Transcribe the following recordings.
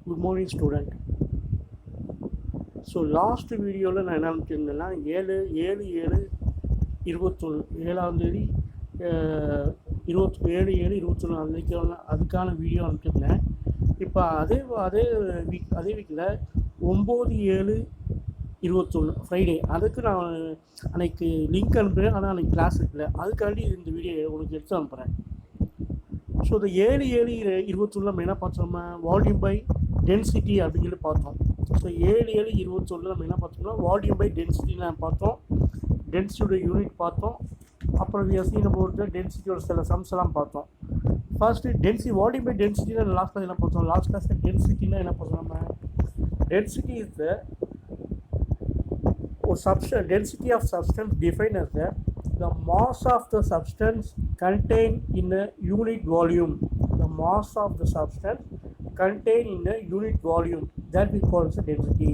Good morning, student. So last வீடியோவில் நான் என்ன அனுப்பிச்சிருந்தேன்னா 7/7/21 7/7/21 அன்றைக்கி அதுக்கான வீடியோ அனுப்பிச்சிருந்தேன். இப்போ அதே வீக்கில் 9/7/21 ஃப்ரைடே அதுக்கு நான் அன்றைக்கி லிங்க் அனுப்புகிறேன். ஆனால் அன்றைக்கி கிளாஸ் இருக்குல்ல, அதுக்காண்டி இந்த வீடியோ உனக்கு எடுத்து அனுப்புகிறேன். ஸோ இந்த 7/7/21 நம்ம என்ன பார்த்தோம்னா வால்யூம் பை டென்சிட்டி அப்படின்னு சொல்லி பார்த்தோம். ஸோ 7/7/21 நம்ம என்ன பார்த்தோம்னா வால்யூம் பை டென்சிட்டி நான் பார்த்தோம், டென்சிட்டியோட யூனிட் பார்த்தோம், அப்புறம் விஎஸ்சி நம்ம ஒரு டென்சிட்டியோட சில சம்ஸ் எல்லாம் பார்த்தோம். ஃபர்ஸ்ட்டு வால்யூம் பை டென்சிட்டினா லாஸ்ட் கிளாஸ் என்ன பார்த்தோம்? லாஸ்ட் கிளாஸில் டென்சிட்டினா என்ன பார்த்தோம்? நம்ம density is the density of substance defined as the mass of the substance contained in a unit volume. The mass of the substance contained in a unit volume that we call as density.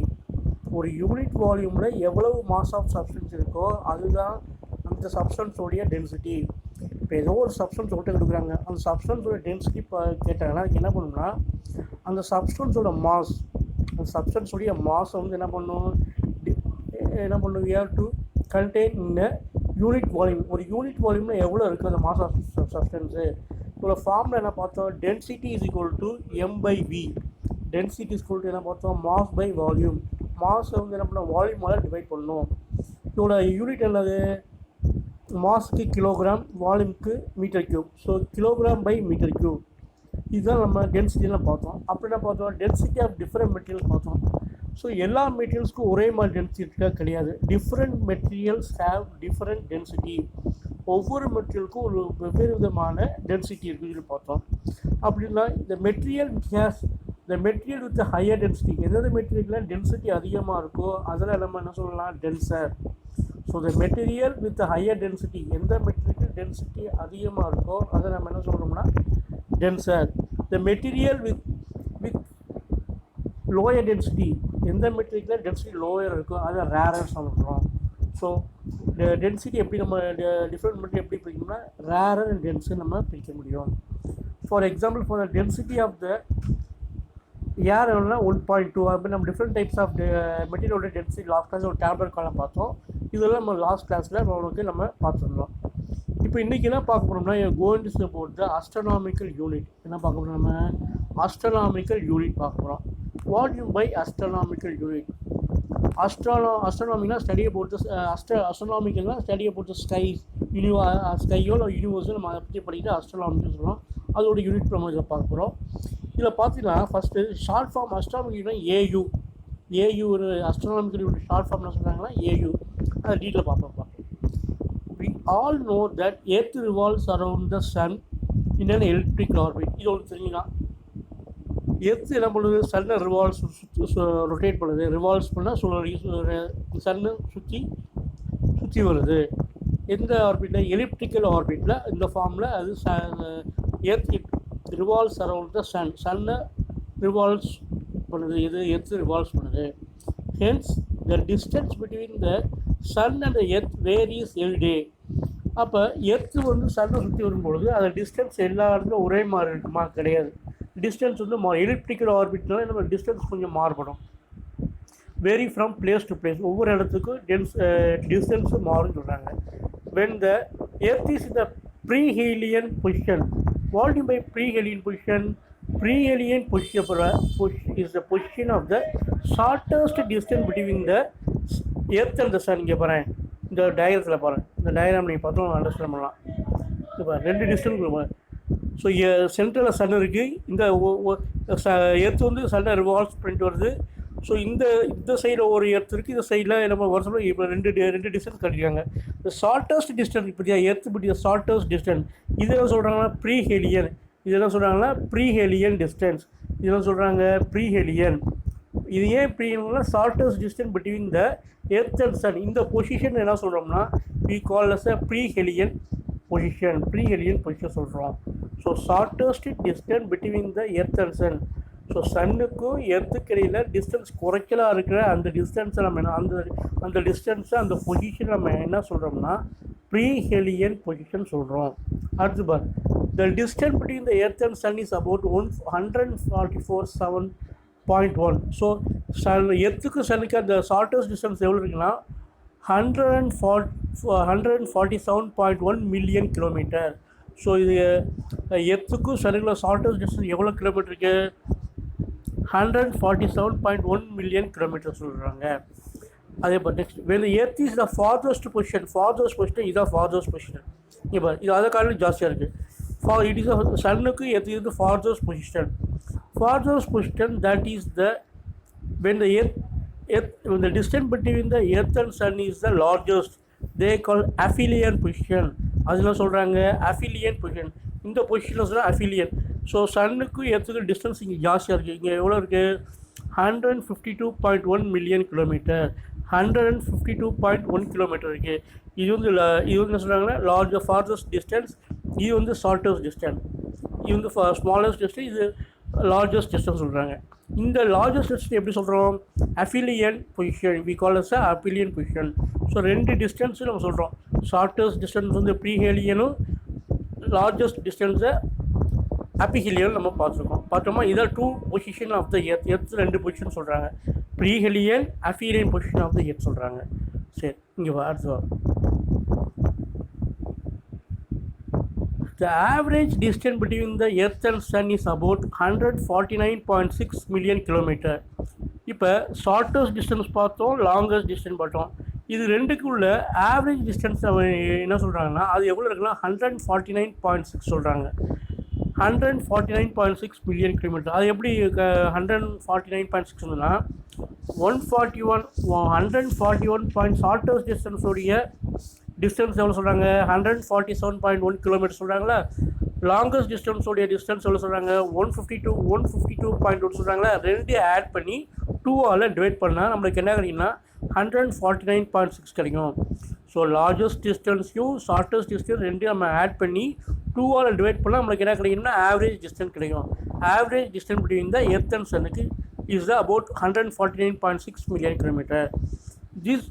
ஒரு unit வால்யூமில் எவ்வளவு mass of substance இருக்கோ அதுதான் அந்த சப்ஸ்டன்ஸோடைய density. இப்போ ஏதோ ஒரு substance விட்டு கொடுக்குறாங்க, அந்த சப்ஸ்டன்ஸோட டென்சிட்டி இப்போ கேட்டாங்கன்னா அதுக்கு என்ன பண்ணணும்னா அந்த சப்ஸ்டன்ஸோட மாஸ், அந்த சப்ஸ்டன்ஸோடைய மாஸை வந்து என்ன பண்ணணும் we have to contain in a unit volume. ஒரு யூனிட் வால்யூமில் எவ்வளோ இருக்குது அந்த மாஸ் ஆஃப் சப்ஸ்டன்ஸு. இப்போ ஃபார்மில் என்ன பார்த்தோம்? Density is equal to m/v. Density is equal to என்ன பார்த்தோம்? Mass by volume. மாஸை வந்து என்ன பண்ணோம்? வால்யூமால் டிவைட் பண்ணணும். இதோட யூனிட் என்னது? மாஸுக்கு கிலோகிராம், வால்யூமுக்கு metre cube. So kilogram by metre cube. இதுதான் நம்ம டென்சிட்டிலாம் பார்த்தோம். அப்படி என்ன பார்த்தோம்? டென்சிட்டி ஆஃப் டிஃப்ரெண்ட் மெட்டீரியல்ஸ் பார்த்தோம். ஸோ எல்லா மெட்டீரியல்ஸ்க்கும் ஒரே மாதிரி டென்சிட்டி கிடையாது. Different materials have different density. ஒவ்வொரு மெட்டீரியலுக்கும் ஒரு வெவ்வேறு விதமான டென்சிட்டி இருக்குன்னு பார்த்தோம். அப்படின்னா இந்த மெட்டீரியல் வித் ஹையர் டென்சிட்டி, எந்தெந்த மெட்டீரியலில் டென்சிட்டி அதிகமாக இருக்கோ அதில் நம்ம என்ன சொல்லலாம்? Tensor. So the material with higher density, எந்த மெட்டீரியலுக்கு டென்சிட்டி அதிகமாக இருக்கோ அதை நம்ம என்ன சொல்கிறோம்னா tensor. The material with lower density, எந்த மெட்டீரியலில் டென்சிட்டி லோயர் இருக்கோ அதை ரேரர் சொல்கிறோம். ஸோ டென்சிட்டி எப்படி நம்ம டிஃப்ரெண்ட் மெட்டீரியல் எப்படி பிரிக்கணும்னா ரேரர் அண்ட் டென்ஸு நம்ம பிரிக்க முடியும். For example, for the density of the air எவ்வளோனா 1.2. அப்படி நம்ம டிஃப்ரெண்ட் டைப்ஸ் ஆஃப் மெட்டீரியலோட டென்சிட்டி லாஸ்ட் கிளாஸ் ஒரு டேப்லெட் காலம் பார்த்தோம். இதெல்லாம் நம்ம லாஸ்ட் கிளாஸில் நம்ம பார்த்துருந்தோம். இப்போ இன்றைக்கி என்ன பார்க்க போகிறோம்னா going to about the astronomical unit. என்ன பார்க்க போகிறோம்? நம்ம அஸ்ட்ரானாமிக்கல் யூனிட் பார்க்க போகிறோம். Volume by astronomical unit. astronomical study about the astronomical study about the skies, ஸ்கையோ இல்லை யூனிவர்ஸோ நம்ம அதை பற்றி படிக்கிட்டு அஸ்ட்ரானாமிக்கல் சொல்கிறோம். அதோட யூனிட் நம்ம இதில் பார்க்க போகிறோம். இதில் பார்த்தீங்கன்னா ஃபஸ்ட்டு ஷார்ட் ஃபார்ம் அஸ்ட்ரானாமிக்கல்னா ஏயு ஒரு அஸ்ட்ரானாமிக்கல் யூனிட் ஷார்ட் ஃபார்ம் என்ன சொல்கிறாங்கன்னா ஏயு. அதை டீட்டெயில் பார்ப்போம். We all know that Earth revolves around the sun in an elliptical orbit. இது ஒன்று தெரிஞ்சுக்கலாம். எர்த்து என்ன பண்ணுது? சன்னை ரொட்டேட் பண்ணுது. ரிவால்வ்ஸ் பண்ணால் சன்னு சுற்றி வருது. எந்த ஆர்பிட்டில்? எலிப்டிக்கல் ஆர்பிட்டில். இந்த ஃபார்மில் அது எர்த் ரிவால்வ்ஸ் அரவுண்ட் த சன்னை ரிவால்வ்ஸ் பண்ணுது. எர்த்து ரிவால்வ்ஸ் பண்ணுது. Hence the distance between the sun and the earth varies every day. அப்போ எர்த்து வந்து சன்னை சுற்றி வரும்பொழுது அந்த டிஸ்டன்ஸ் எல்லா இடத்துலையும் ஒரே மாதிரி இருக்குமா? கிடையாது. டிஸ்டன்ஸ் வந்து எலிப்டிக்கல் ஆர்பிட்னால நம்ம டிஸ்டன்ஸ் கொஞ்சம் மாறுபடும். Vary from place to place. ஒவ்வொரு இடத்துக்கும் டிஸ்டன்ஸு மாறுன்னு சொல்கிறாங்க. When the earth is the perihelion position. Volume by perihelion position. Perihelion position is the position of the shortest distance between the earth and the sun. இங்கே பாருங்கள், இந்த டயக்ராமில் பாருங்கள். இந்த diagram நீங்கள் பார்த்தோம் அண்டர்ஸ்டாண்ட் பண்ணலாம். இப்போ 2 டிஸ்டன்ஸ். ஸோ சென்ட்ரலில் சன் இருக்குது. இந்த எர்த் வந்து சன்னை ரிவால்வ்ஸ் பண்ணிட்டு வருது. ஸோ இந்த சைடில் ஒரு எர்த் இருக்குது, இந்த சைடில் நம்ம வருஷம் இப்போ ரெண்டு டிஸ்டன்ஸ் கட்டிருக்காங்க. இந்த ஷார்ட்டஸ்ட் டிஸ்டன்ஸ் பற்றியா எர்த் பற்றிய ஷார்ட்டஸ்ட் டிஸ்டன்ஸ் இதெல்லாம் சொல்கிறாங்கன்னா ப்ரீஹெலியன். இதெல்லாம் சொல்கிறாங்கன்னா ப்ரீஹெலியன் டிஸ்டன்ஸ். இதெல்லாம் சொல்கிறாங்க ப்ரீஹெலியன். இது ஏன் ப்ரீஹெலியன்னா shortest distance between the earth and sun. இந்த பொசிஷன் என்ன சொல்கிறோம்னா we call as a perihelion position சொல்கிறோம். So shortest distance between the earth and sun. So சன்னுக்கும் எர்த்துக்கு இடையில் டிஸ்டன்ஸ் குறைச்சலாக இருக்கிற அந்த டிஸ்டன்ஸை நம்ம அந்த டிஸ்டன்ஸை அந்த பொசிஷன் நம்ம என்ன சொல்கிறோம்னா ப்ரீஹெலியன் பொசிஷன் சொல்கிறோம். அடுத்து பார், the distance between the earth and sun is about 144.7 0.1. So எர்த்துக்கு சனுக்கு அந்த ஷார்ட்டஸ்ட் டிஸ்டன்ஸ் எவ்வளோ இருக்குன்னா 147.1 மில்லியன் கிலோமீட்டர். ஸோ இது எர்த்துக்கும் சனுக்குள்ள ஷார்ட்டஸ்ட் டிஸ்டன்ஸ் எவ்வளோ கிலோமீட்டர் இருக்குது? 147.1 மில்லியன் கிலோமீட்டர் சொல்கிறாங்க. அதே போல் next when the earth is the farthest position இதுதான் farthest position. இப்போ இது அதை காரணம் ஜாஸ்தியாக இருக்குது. It is சன்னுக்கு earth is the farthest position that is the when the distance between the earth and sun is the largest they call aphelion position. அதெல்லாம் சொல்கிறாங்க aphelion position. இந்த பொசிஷனில் சொல்கிறாங்க aphelion. ஸோ சன்னுக்கு எர்த்துக்கு டிஸ்டன்ஸ் இங்கே ஜாஸ்தியாக இருக்குது. இங்கே எவ்வளோ இருக்குது? 152.1 மில்லியன் கிலோமீட்டர். 152.1 கிலோமீட்டர் இருக்குது. இது வந்து என்ன சொல்கிறாங்கன்னா farthest distance. இது வந்து ஷார்ட்டஸ்ட் டிஸ்டன்ஸ். இது வந்து ஸ்மாலஸ்ட் டிஸ்டன்ஸ். இது லார்ஜஸ்ட் டிஸ்டன்ஸ் சொல்கிறாங்க. இந்த லார்ஜஸ்ட் டிஸ்டன்ஸ் எப்படி சொல்கிறோம்? Aphelion position. We call as aphelion position. So ரெண்டு டிஸ்டன்ஸும் நம்ம சொல்கிறோம். ஷார்ட்டஸ்ட் டிஸ்டன்ஸ் வந்து ப்ரீஹேலியனும் லார்ஜஸ்ட் டிஸ்டன்ஸை அபிஹிலியன் நம்ம பார்த்தோமா. இதான் 2 position of the earth 2 position சொல்கிறாங்க. Perihelion aphelion position of the earth சொல்கிறாங்க. சரி, இங்கே அடுத்து The average distance between the earth and sun is about 149.6 million kilometer. இப்போ ஷார்ட்டஸ்ட் டிஸ்டன்ஸ் பார்த்தோம், லாங்கஸ்ட் டிஸ்டன்ஸ் பார்த்தோம். இது ரெண்டுக்குள்ள ஆவரேஜ் டிஸ்டன்ஸ் என்ன சொல்கிறாங்கன்னா அது எவ்வளோ இருக்குன்னா 149.6 சொல்கிறாங்க. 149.6 மில்லியன் கிலோமீட்டர். அது எப்படி 149.6 இருந்ததுன்னா 141 ஷார்ட்டஸ்ட் டிஸ்டன்ஸோடைய டிஸ்டன்ஸ் எவ்வளோ சொல்கிறாங்க? 147.1 கிலோமீட்டர் சொல்கிறாங்களா. லாங்கஸ்ட் டிஸ்டன்ஸோடைய டிஸ்டன்ஸ் எவ்வளோ சொல்கிறாங்க? 152.1 சொல்கிறாங்களா. ரெண்டையும் ஆட் பண்ணி 2ஆல் டிவைட் பண்ணால் நம்மளுக்கு என்ன கிடைக்குன்னா 149.6 கிடைக்கும். ஸோ லார்ஜஸ்ட் டிஸ்டன்ஸையும் ஷார்ட்டஸ்ட் டிஸ்டன்ஸ் ரெண்டையும் நம்ம ஆட் பண்ணி 2ஆல் டிவைட் பண்ணால் நம்மளுக்கு என்ன கிடைக்கும்னா ஆவரேஜ் டிஸ்டன்ஸ் கிடைக்கும். Average distance between the earth and சன்னுக்கு is about 149.6 million kilometer. This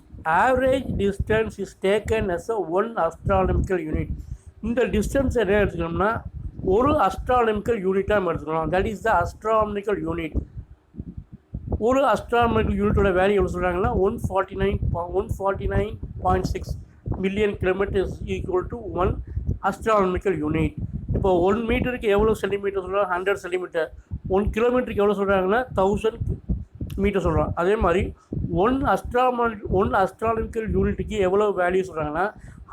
average distance is taken as a 1 astronomical unit. இந்த டிஸ்டன்ஸ் என்ன எடுத்துக்கணும்னா ஒரு அஸ்ட்ரானமிக்கல் யூனிட்டாக நம்ம எடுத்துக்கலாம். That is the astronomical unit. ஒரு அஸ்ட்ரானமிக்கல் யூனிட்டோட வேல்யூ எவ்வளோ சொல்கிறாங்கன்னா 149.6 million kilometre is equal to 1 astronomical unit. இப்போ 1 மீட்டருக்கு எவ்வளோ சென்டிமீட்டர் சொல்கிறாங்க? 100 சென்டிமீட்டர். 1 கிலோமீட்டருக்கு எவ்வளோ சொல்கிறாங்கன்னா 1000 மீட்டர் சொல்கிறாங்க. அதே மாதிரி 1 அஸ்ட்ரானமிக்கல் யூனிட்டுக்கு எவ்வளோ வேல்யூ சொல்கிறாங்கன்னா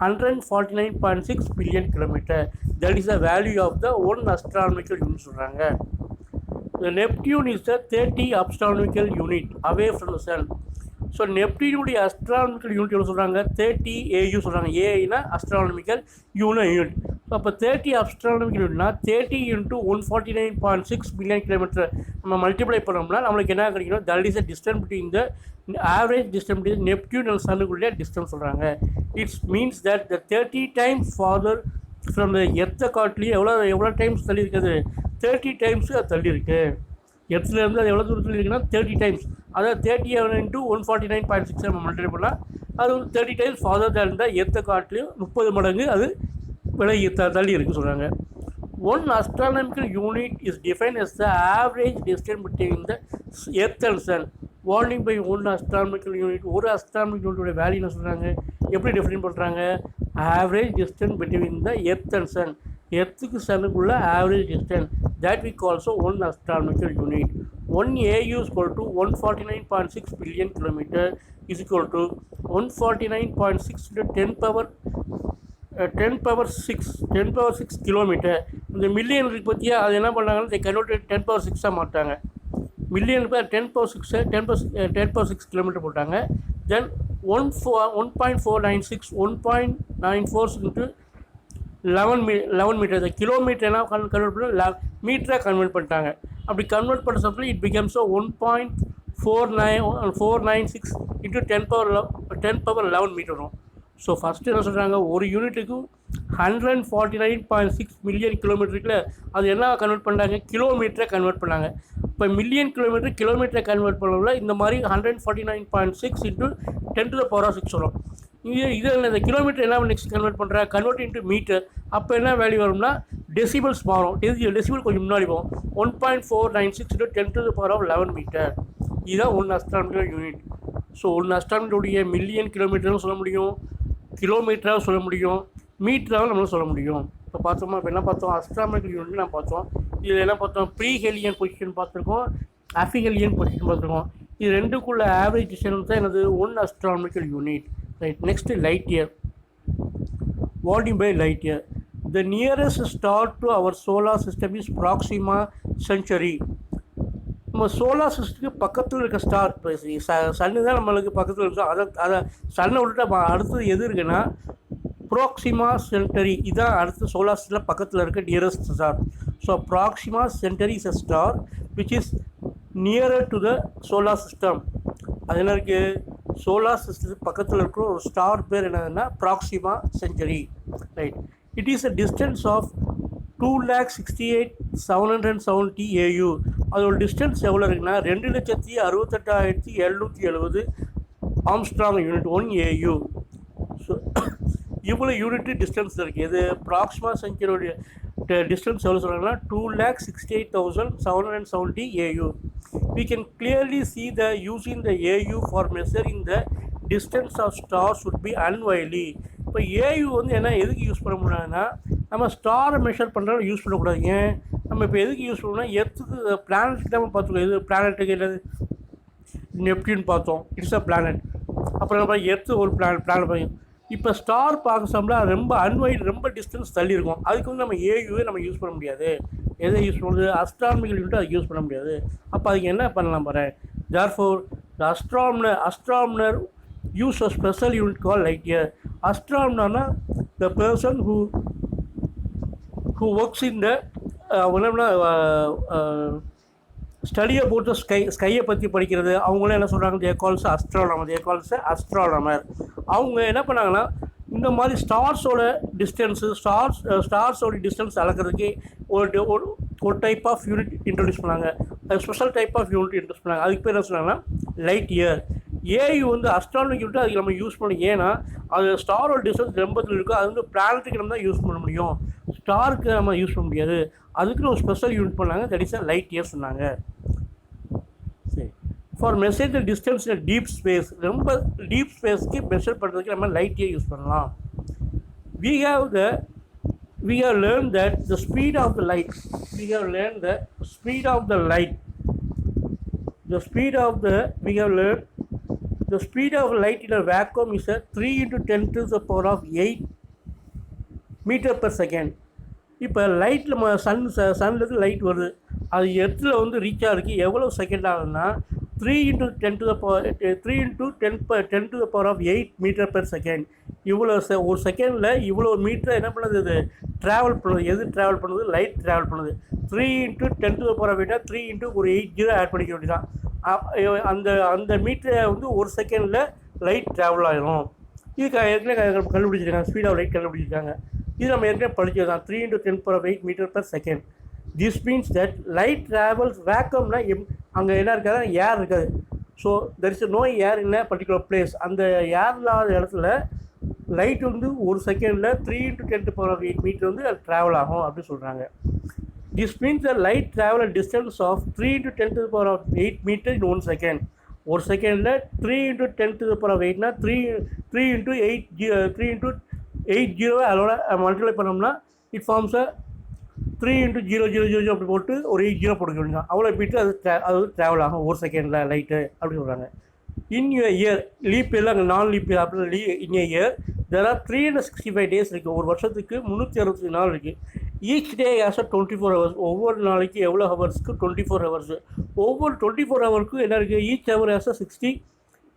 149.6 billion kilometre. That is the value of the 1 astronomical unit சொல்கிறாங்க. The Neptune is the 30 astronomical unit away from the sun. So நெப்டினுடைய அஸ்ட்ரானமிக்கல் யூனிட் எவ்வளோ சொல்கிறாங்க? 30 AU சொல்கிறாங்க. ஏன்னா அஸ்ட்ரானமிக்கல் யூனிட். ஸோ அப்போ 30 அஸ்ட்ரானமிக்கல் யூனிட்னா 30 × 149.6 பில்லியன் கிலோமீட்டர் நம்ம மல்டிப்ளை பண்ணோம்னா நம்மளுக்கு என்ன கிடைக்கணும்? That is the distance between the average distance between Neptune and சன்னுக்குள்ளே டிஸ்டன்ஸ் சொல்கிறாங்க. It's means that the 30 times farther from the எர்த்தை காட்டிலேயே எவ்வளோ டைம்ஸ் தள்ளி இருக்குது? 30 times அது தள்ளி இருக்குது. எர்த்துலேருந்து அது எவ்வளோ தூரத்தில் இருக்குன்னா 30 times. அதாவது 30 × 149.6 நம்ம மல்டிப்ளை பண்ணால் அது 30 times ஃபாதர் தான் இருந்தால் எர்த்தை காட்டிலையும் 30 மடங்கு அது விலகி தள்ளி இருக்குன்னு சொல்கிறாங்க. 1 astronomical unit is defined as the average distance between the earth and sun. Volume by 1 astronomical unit. ஒரு astronomical unit வேல்யூ என்ன சொல்கிறாங்க? எப்படி டிஃபைன் பண்ணுறாங்க? Average distance between the earth and sun. எர்த்துக்கு சன்னுக்குள்ள average distance that we call also 1 astronomical unit. 1 AU is equal to 149.6 billion kilometer is equal to 149.6 to 10 power 6 kilometre. இந்த million இருக்குது பற்றியா அது என்ன பண்ணாங்கன்னா they converted 10 power 6 மாட்டாங்க. Million பேர் 10 power 6 கிலோமீட்டர் போட்டாங்க. Then 1.496 into 11 metre. இந்த கிலோமீட்டர் என்ன கன்வெர்ட் பண்ண மீட்டராக கன்வெர்ட் பண்ணிட்டாங்க. அப்படி கன்வெர்ட் பண்ண சமயத்தில் it becomes 1.496 into 10 power 11 metre வரும். ஸோ ஃபஸ்ட்டு என்ன சொல்கிறாங்க? ஒரு யூனிட்டுக்கு 149.6 மில்லியன் கிலோமீட்டருக்குள்ள அது என்ன கன்வெர்ட் பண்ணாங்க? கிலோமீட்டரை கன்வெர்ட் பண்ணாங்க. இப்போ மில்லியன் கிலோமீட்டரை கன்வெர்ட் பண்ணல இந்த மாதிரி 149.6 into 10 to the power 6 வரும். இது இந்த கிலோமீட்டர் என்ன நெக்ஸ்ட் கன்வெர்ட் பண்ணுறா? Convert into metre. அப்போ என்ன வேல்யூ வரும்னா டெசிபிள்ஸ் மாறும். டெசிபிள் கொஞ்சம் முன்னாடி போகும். 1.496 × 10⁻11 மீட்டர். இதுதான் 1 அஸ்ட்ரானமிக்கல் யூனிட். ஸோ 1 அஸ்ட்ரானமிக்கலுடைய மில்லியன் கிலோமீட்டரும் சொல்ல முடியும், கிலோமீட்டராக சொல்ல முடியும், மீட்டராகவும் நம்மளால் சொல்ல முடியும். இப்போ பார்த்தோமா, இப்போ என்ன பார்த்தோம், அஸ்ட்ரானமிக்கல் யூனிட் நான் பார்த்தோம். இதில் என்ன பார்த்தோம், ப்ரீ ஹெலியன் பொசிஷன் பார்த்துருக்கோம், அஃபிஹெலியன் பொசிஷன் பார்த்துருக்கோம். இது ரெண்டுக்குள்ள ஆவரேஜ் டிஸ்டன்ஸ் தான் எனது 1 astronomical unit. Right. Next light year. Volume by light year. The nearest star to our solar system is Proxima Centauri. நம்ம சோலார் சிஸ்டத்துக்கு பக்கத்தில் இருக்க ஸ்டார், இப்போ சன்னு தான் நம்மளுக்கு பக்கத்தில் இருக்கோம். அதை சன்னை விட்டுட்டு அடுத்தது எது இருக்குன்னா ப்ராக்சிமா சென்டரி. இதுதான் அடுத்து சோலார் சிஸ்டத்தில் பக்கத்தில் இருக்க nearest star. So Proxima Centauri is a star which is nearer to the solar system. அது என்ன இருக்குது, சோலார் சிஸ்டத்துக்கு பக்கத்தில் இருக்கிற ஒரு ஸ்டார் பேர் என்னதுன்னா Proxima Centauri. Right. It is a distance of 2,68,770 AU. அதோட டிஸ்டன்ஸ் எவ்வளோ இருக்குன்னா 2,68,770 ஆம்ஸ்ட்ராங் யூனிட் 1 AU. ஸோ இவ்வளோ யூனிட் டிஸ்டன்ஸ் இருக்குது. இது ப்ராக்சிமா சென்டரியோடைய டிஸ்டன்ஸ் எவ்வளோ சொல்கிறாங்கன்னா 2,68,770 AU. We can clearly see the using the AU for measuring the distance of stars would be unwieldy. இப்போ ஏயு வந்து என்ன எதுக்கு யூஸ் பண்ண முடியாதுன்னா, நம்ம ஸ்டாரை மெஷர் பண்ணுறத யூஸ் பண்ணக்கூடாது. ஏன், நம்ம இப்போ எதுக்கு யூஸ் பண்ணோம்னா எர்த்துக்கு பிளானட்டுக்கு நம்ம பார்த்துக்கோ. எது பிளானட்டுக்கு என்னது, நெப்டியூன் பார்த்தோம், இட்ஸ் அ பிளானட். அப்புறம் நம்ம எர்த்து ஒரு பிளானட் பார்க்கும். இப்போ ஸ்டார் பார்க்க சாம்பிளா ரொம்ப அன்வைட், ரொம்ப டிஸ்டன்ஸ் தள்ளி இருக்கும். அதுக்கு வந்து நம்ம ஏயுவே நம்ம யூஸ் பண்ண முடியாது. எதை யூஸ் பண்ணுறது, அஸ்ட்ரானமிக்கல் யூனிட் அதுக்கு யூஸ் பண்ண முடியாது. அப்போ அதுக்கு என்ன பண்ணலாம் பாரு. therefore the astronomer use a special unit called light year. Astronomer, the person who works in the study about the ஸ்கையை பற்றி படிக்கிறது. அவங்களும் என்ன சொல்கிறாங்க, தே கால்ஸ் அஸ்ட்ரானமர். அவங்க என்ன பண்ணாங்கன்னா இந்த மாதிரி ஸ்டார்ஸோட டிஸ்டன்ஸு, ஸ்டார்ஸோட டிஸ்டன்ஸ் அளக்கிறதுக்கு ஒரு டைப் ஆஃப் யூனிட் இன்ட்ரடியூஸ் பண்ணாங்க. Special type of unit introduce பண்ணாங்க. அதுக்கு பேர் என்ன சொன்னாங்கன்னா லைட் இயர். ஏஐ வந்து அஸ்ட்ரானமிக் யூனிட் அதுக்கு நம்ம யூஸ் பண்ணணும். ஏன்னா அது ஸ்டாரோட டிஸ்டன்ஸ் ரொம்ப இருக்கும். அது வந்து பிளானட்டுக்கு நம்ம தான் யூஸ் பண்ண முடியும், ஸ்டாருக்கு நம்ம யூஸ் பண்ண முடியாது. அதுக்குன்னு ஒரு ஸ்பெஷல் யூனிட் பண்ணாங்க, தட் இஸ் லைட் இயர் சொன்னாங்க. சரி. For measure the distance in deep space, ரொம்ப டீப் ஸ்பேஸ்க்கு மெஷர் பண்ணுறதுக்கு நம்ம லைட் இயர் யூஸ் பண்ணலாம். we have learned that the speed of the light, we have learned the speed of the light, the speed of the we have learned the speed of light in a vacuum is a 3 × 10⁸ meter per second. இப்போ லைட்டில் நம்ம சன்லேருந்து light வருது, அது எர்த்தில் வந்து reach ஆகிறதுக்கு எவ்வளோ second ஆகுதுன்னா 3 × 10⁸ metre per second. இவ்வளோ ஒரு செகண்டில் இவ்வளோ மீட்டரை என்ன பண்ணுது, இது ட்ராவல் பண்ணுது. எது ட்ராவல் பண்ணுது, லைட் ட்ராவல் பண்ணுது. 3 × 10⁸ 3 × ஒரு 8 ஜீரோ ஆட் பண்ணிக்க வேண்டியதான். அந்த மீட்டரை வந்து ஒரு செகண்டில் லைட் ட்ராவல் ஆகிடும். இது ஏற்கனவே கண்டுபிடிச்சிருக்காங்க, ஸ்பீட் ஆஃப் லைட் கண்டுபிடிச்சிருக்காங்க. இது நம்ம ஏற்கனவே படித்தது தான், 3 × 10⁸ metre per second. This means that light travels வேக்கம்னா அங்கே என்ன இருக்காது, ஏர் இருக்காது. So there is no air in a particular place. அந்த ஏர் இல்லாத இடத்துல லைட் வந்து ஒரு செகண்டில் 3 × 10⁸ மீட்டர் வந்து அது ட்ராவல் ஆகும் அப்படின்னு சொல்கிறாங்க. This means the light travel a distance of 3 × 10⁸ meter in 1 second. ஒரு செகண்டில் 3 × 10⁸ 3 × 8 ஜீரோவை அதோட மல்டிப்ளை பண்ணோம்னா இட் ஃபார்ம்ஸ் 3 × 0,0,0,0 அப்படி போட்டு ஒரு 8 ஜீரோ போட்டுக்க வேண்டியதான். அவ்வளோ மீட்டர் அது ட்ராவல் ஆகும் ஒரு செகண்டில் லைட்டு அப்படின்னு சொல்கிறாங்க. இன் இயர், லீப் இயரில் அங்கே நான் லீப் இயர் அப்படி in year there are 365 days இருக்குது. ஒரு வருஷத்துக்கு 365 நாள் இருக்குது. Each day as 24 hours. ஒவ்வொரு நாளைக்கு எவ்வளோ ஹவர்ஸ்க்கு 24 ஹவர்ஸு. ஒவ்வொரு 24 ஹவருக்கும் என்ன இருக்குது, each hour as 60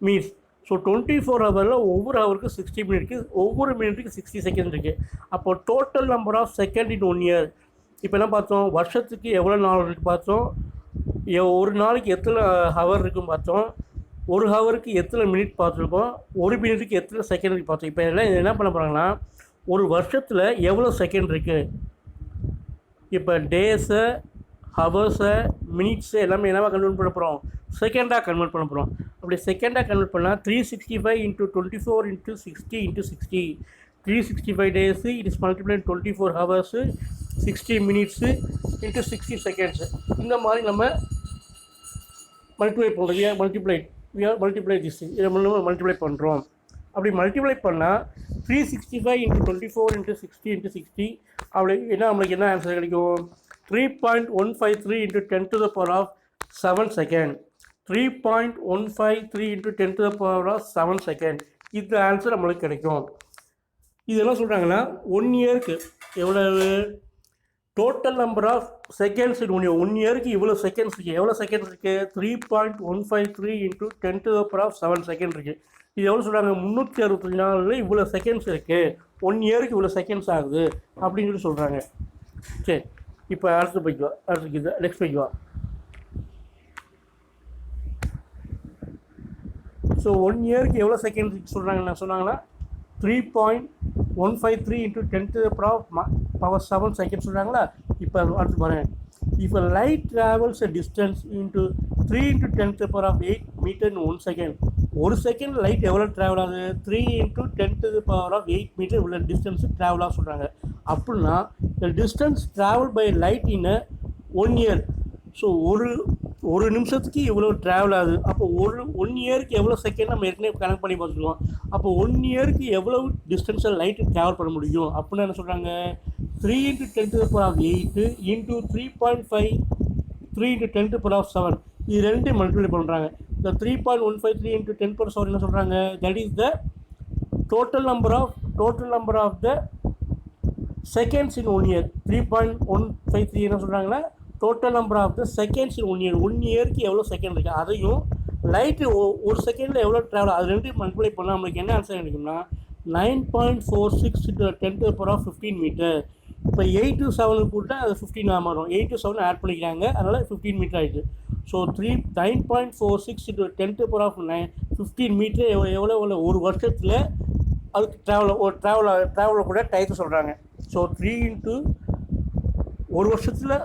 minutes. So 24 ஹவரில் ஒவ்வொரு ஹவருக்கு 60 மினிட் இருக்குது, ஒவ்வொரு மினிட்டுக்கு 60 செகண்ட் இருக்குது. அப்போ total number of second in 1 year. இப்போ என்ன பார்த்தோம், வருஷத்துக்கு எவ்வளோ நாள் இருக்குது பார்த்தோம், ஒரு நாளைக்கு எத்தனை ஹவர் இருக்குன்னு பார்த்தோம், ஒரு ஹவருக்கு எத்தனை மினிட் பார்த்துருக்கோம், ஒரு மினிட்டுக்கு எத்தனை செகண்ட் இருக்குது பார்த்தோம். இப்போ எல்லாம் என்ன பண்ண போகிறாங்கன்னா ஒரு வருஷத்தில் எவ்வளோ செகண்ட் இருக்குது, இப்போ டேஸை, ஹவர்ஸை, மினிட்ஸு எல்லாமே என்னவா கன்வெர்ட் பண்ண போகிறோம், செகண்டாக கன்வெர்ட் பண்ண போகிறோம். அப்படி செகண்டாக கன்வெர்ட் பண்ணால் 365 × 24 × 60 × 60 365 days, it is multiplied 24 hours, 60 minutes into 60 seconds. இந்த மாதிரி நம்ம மல்டிப்ளை பண்ணுறது மல்டிப்ளை திஸ் இதை மல்டிப்ளை பண்ணுறோம். அப்படி மல்டிப்ளை பண்ணால் 365 into 24 into 60 into 60 அப்படி நம்மளுக்கு என்ன ஆன்சர் கிடைக்கும்? 3.153 into 10 to the power of 7 second. 3.153 into 10 to the power of 7 second. இந்த ஆன்சர் நம்மளுக்கு கிடைக்கும். இது என்ன சொல்கிறாங்கன்னா 1 இயருக்கு எவ்வளவு total number of seconds in 1 இயருக்கு இவ்வளோ செகண்ட்ஸ் இருக்குது. எவ்வளோ செகண்ட்ஸ் இருக்குது? 3.153 into 10 to the power of 7 second இருக்குது. இது எவ்வளோ சொல்கிறாங்க? 365 நாளில் இவ்வளோ செகண்ட்ஸ் இருக்குது, 1 இயருக்கு இவ்வளோ செகண்ட்ஸ் ஆகுது அப்படின்னு சொல்லி சொல்கிறாங்க. சரி, இப்போ அடுத்து போய்க்குவா, அடுத்து நெக்ஸ்ட் போய்க்குவா. ஸோ 1 இயருக்கு எவ்வளோ செகண்ட்ஸ் சொன்னாங்கன்னா 3.153 into 10 to the power 7 second சொல்கிறாங்களா. இப்போ அடுத்து பாருங்கள். If a light travels a distance into 3 into 10 to the power of 8 meter in 1 second, ஒரு செகண்ட் லைட் எவ்வளோ ட்ராவல் ஆகுது? 3 into 10 to the power of 8 meter இவ்வளோ டிஸ்டன்ஸு ட்ராவலாக சொல்கிறாங்க. அப்படின்னா the distance traveled by light in a 1 year. So ஒரு நிமிஷத்துக்கு இவ்வளோ travel ஆகுது. அப்போ 1 இயருக்கு எவ்வளோ செகண்ட் நம்ம ஏற்கனவே கனெக்ட் பண்ணி பார்த்துருக்கோம். அப்போ 1 இயருக்கு எவ்வளோ டிஸ்டன்ஸில் லைட்டு ட்ராவல் பண்ண முடியும் அப்படின்னு என்ன சொல்கிறாங்க? 3 into 10 to the power of 8 into 3.5 3 into 10 to the power of 7 இது ரெண்டு மல்டிப்ளை பண்ணுறாங்க. இந்த 3.153 into 10 power 7 என்ன சொல்கிறாங்க? That is the total number of the seconds in 1 year. 3.153 என்ன சொல்கிறாங்கன்னா total number of the seconds in 1 year. 1 இயருக்கு எவ்வளோ செகண்ட் இருக்குது, அதையும் லைட்டு ஒரு செகண்டில் எவ்வளோ ட்ராவல், அது ரெண்டு மல்டிப்ளை பண்ணால் நம்மளுக்கு என்ன ஆன்சர் கிடைக்கும்னா 9.46 into 10 to the power of 15 metre. இப்போ 8 to 7 கூட்டால் அது 15 மாறும். 8 to 7 ஆட் பண்ணிக்கிறாங்க, அதனால் 15 மீட்டர் ஆகிடுது. So 9.46 into 10 to the power of 15 metre எவ்வளோ ஒரு வருஷத்தில் அதுக்கு ட்ராவலை கூட டைத்தை சொல்கிறாங்க. ஸோ 3 into ஒரு வருஷத்தில்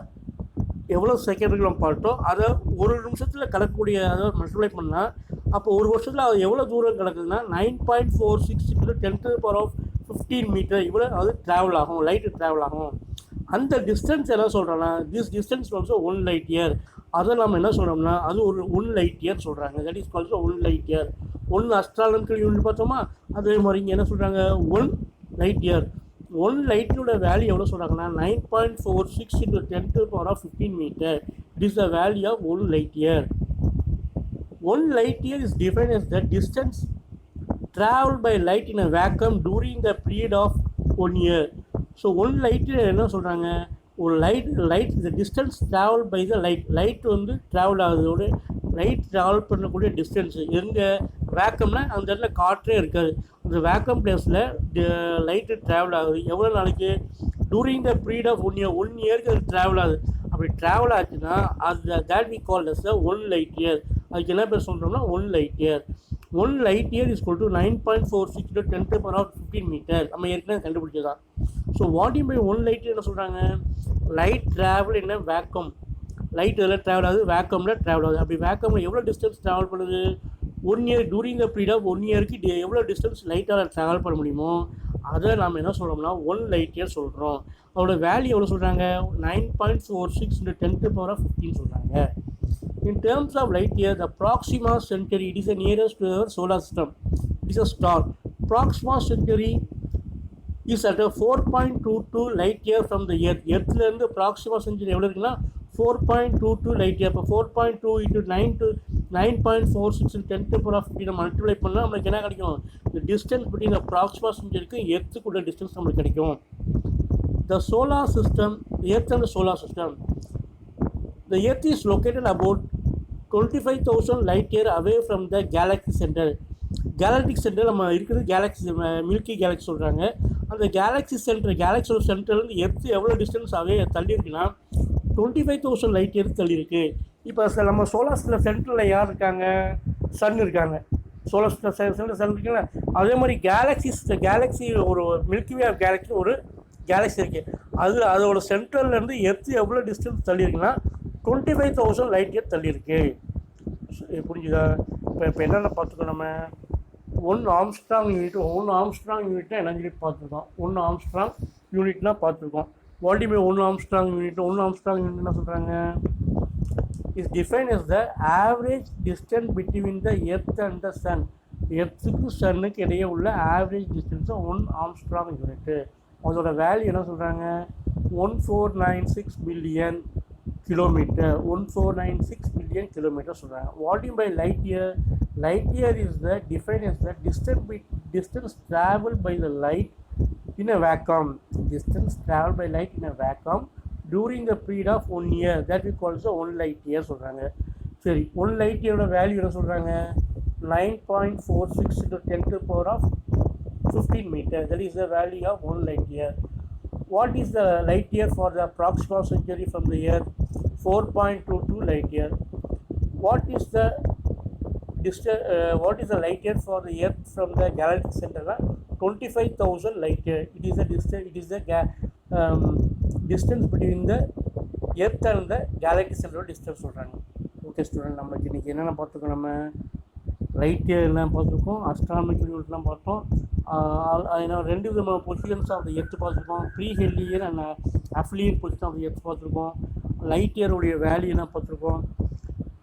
எவ்வளோ செகண்டுக்கு நம்ம பார்த்தோம் அதை ஒரு நிமிஷத்தில் கலக்கக்கூடிய அதை மல்டிப்ளை பண்ணால் அப்போ ஒரு வருஷத்தில் அது எவ்வளோ தூரம் கிடக்குதுன்னா 9.46 into 10 to the power of 15 metre இவ்வளோ அது ட்ராவல் ஆகும், லைட்டு ட்ராவல் ஆகும். அந்த டிஸ்டன்ஸ் என்ன சொல்கிறோன்னா this distance also 1 light year. அதை நம்ம என்ன சொல்கிறோம்னா அது ஒரு 1 light year சொல்கிறாங்க. That is also 1 light year. 1 astronomical unit பார்த்தோமா, அதே மாதிரி இங்கே என்ன சொல்கிறாங்க 1 light year. 1 லைட்டோட வேல்யூ எவ்வளோ சொல்கிறாங்கன்னா 9.46 into 10 to the power of 15 metre. It is the value of 1 light year. 1 light year is defined as the distance traveled by light in a vacuum during the period of 1 year. So 1 light year என்ன சொல்கிறாங்க? ஒரு light the distance traveled by the light வந்து travel ஆகுதோட light travel பண்ணக்கூடிய distance எங்கே வேக்கம்னா அந்த இடத்துல காற்றே இருக்காது. அந்த வேக்கம் பிளேஸில் லைட்டு ட்ராவல் ஆகுது எவ்வளோ நாளைக்கு? During the period of 1 year. 1 இயருக்கு அது ட்ராவல் ஆகுது. அப்படி ட்ராவல் ஆச்சுன்னா அது that we call as a 1 light year. அதுக்கு என்ன பேர் சொல்கிறோம்னா 1 light year. 1 light year is equal to 9.46 into 10 to the power of 15 metre. நம்ம ஏற்கனவே கண்டுபிடிச்சதான். So what you by 1 light year என்ன சொல்கிறாங்க? லைட் ட்ராவல் என்ன வேக்கம், லைட் எல்லாம் ட்ராவல் ஆகுது, வேக்கமில் ட்ராவல் ஆகுது. அப்படி வேக்கமில் எவ்வளோ டிஸ்டன்ஸ் ட்ராவல் பண்ணுது? 1 year. During the period of 1 இயருக்கு எவ்வளோ டிஸ்டன்ஸ் லைட்டால் ட்ராவல் பண்ண முடியுமோ அதை நம்ம என்ன சொல்கிறோம்னா 1 light year சொல்கிறோம். அதோட வேல்யூ எவ்வளோ சொல்கிறாங்க? 9.46 into 10 to the power of 15 சொல்கிறாங்க. In terms of light year, the Proxima Centauri, it is the nearest to our solar system. It is a star. Proxima Centauri is at a 4.22 light year from the Earth. எர்த்லேருந்து Proxima Centauri எவ்வளோ இருக்குன்னா 4.22 light year. இப்போ 4.2 into 9.46 into 10 to the power of 15 நம்ம multiply பண்ணால் நம்மளுக்கு என்ன கிடைக்கும்? The distance between the Proxima Centauriக்கு எர்த்துக்குள்ள டிஸ்டன்ஸ் நம்மளுக்கு கிடைக்கும். The solar system, Earth and the solar system. The Earth is located about 25,000 light year away from the galaxy center. Galactic center நம்ம இருக்குது கேலக்ஸி மில்கி கேலக்ஸி சொல்கிறாங்க. அந்த கேலக்ஸியோட சென்டர்லேருந்து earth எவ்வளோ டிஸ்டன்ஸ் தள்ளி இருக்குன்னா 25,000 light year தள்ளி இருக்குது. இப்போ நம்ம சோலார் சிஸ்டம் சென்டரில் யார் இருக்காங்க? சன் இருக்காங்க. சோலார் சிஸ்டம் சென்டர் சன் இருக்குங்களா, அதே மாதிரி கேலக்ஸி ஒரு மில்கி வே கேலக்ஸி ஒரு கேலக்ஸி இருக்குது. அதோட சென்டர்லேருந்து எர்த்து எவ்வளோ டிஸ்டன்ஸ் தள்ளி இருக்குன்னா 25,000 light year தள்ளி இருக்குது. புரிஞ்சுதா? இப்போ என்னென்ன பார்த்துக்கோ நம்ம ஒன் ஆம்ஸ்ட்ராங் யூனிட்னா என்ன யூனிட் பார்த்துருக்கோம். ஒன் ஆம்ஸ்ட்ராங் யூனிட்னா பார்த்துருக்கோம். What by one Armstrong unit என்ன சொல்கிறாங்க? Is define as the average distance between the earth and the sun. எர்த்துக்கு சன்னுக்கு இடையே உள்ள average distance one Armstrong unit. அதோட வேல்யூ என்ன சொல்கிறாங்க? 1496 பில்லியன் கிலோமீட்டர். 1496 பில்லியன் கிலோமீட்டர் சொல்கிறாங்க. What by light year? Light year is the define as the distance traveled by the light in a vacuum. Distance traveled by light in a vacuum during the period of 1 year, that we call as 1 light year சொல்கிறாங்க. சரி, 1 light year value என்ன சொல்கிறாங்க? 9.46 into 10 to the power of 15 meter. That is the value of 1 light year. What is the light year for the approximate century from the earth? 4.22 light year. What is the light year for the earth from the galactic center? 25,000 light year. It is the distance between the earth and the galactic center distance சொல்கிறாங்க. Okay student, நம்மளுக்கு இன்றைக்கி என்னென்ன பார்த்துருக்கோம்? நம்ம light இயர்லாம் பார்த்துருக்கோம், astronomical யூனிட்லாம் பார்த்தோம். ரெண்டு விதமான பொசிஷன்ஸ் ஆஃப் த எர்த் பார்த்துருக்கோம். Perihelion and aphelion position of the earth பார்த்துருக்கோம். லைட் இயருடைய வேல்யூலாம் பார்த்துருக்கோம்.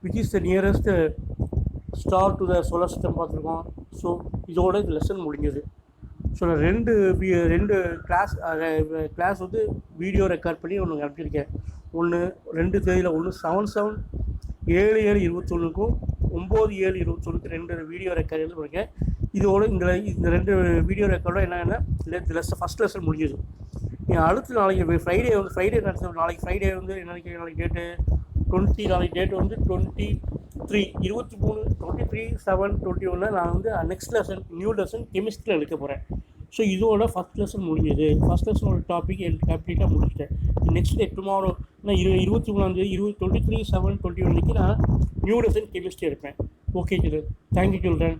Which is the nearest star to the solar system பார்த்துருக்கோம். ஸோ இதோட இது லெசன் முடிஞ்சது. ஸோ நான் ரெண்டு கிளாஸ் வந்து வீடியோ ரெக்கார்ட் பண்ணி ஒன்று அனுப்பியிருக்கேன். ஒன்று 2 தேதியில், ஒன்று 7/7/21க்கும் 9/7/21க்கு 2 வீடியோ ரெக்கார்ட் எழுதிருக்கேன். இதோட இந்த 2 வீடியோ ரெக்கார்டும் என்னென்னா ஃபஸ்ட் லெசன் முடிஞ்சது. அடுத்து நாளைக்கு ஃப்ரைடே நடத்த. நாளைக்கு ஃப்ரைடே வந்து நாளைக்கு டேட்டு 20. நாளைக்கு டேட் வந்து 23 7/21 நான் வந்து நெக்ஸ்ட் லெசன் நியூ லெசன் கெமிஸ்ட்ரியில் எடுக்க போகிறேன். ஸோ இதோட ஃபஸ்ட் லெசன் முடிஞ்சது. ஃபஸ்ட் லெசனோட டாபிக் கம்ப்ளீட்டாக முடிச்சிட்டேன். நெக்ஸ்ட் டே டுமாரோ நான் 23 23 7/21 நான் நியூ லெசன் கெமிஸ்ட்ரி எடுப்பேன். Okay children, thank you children.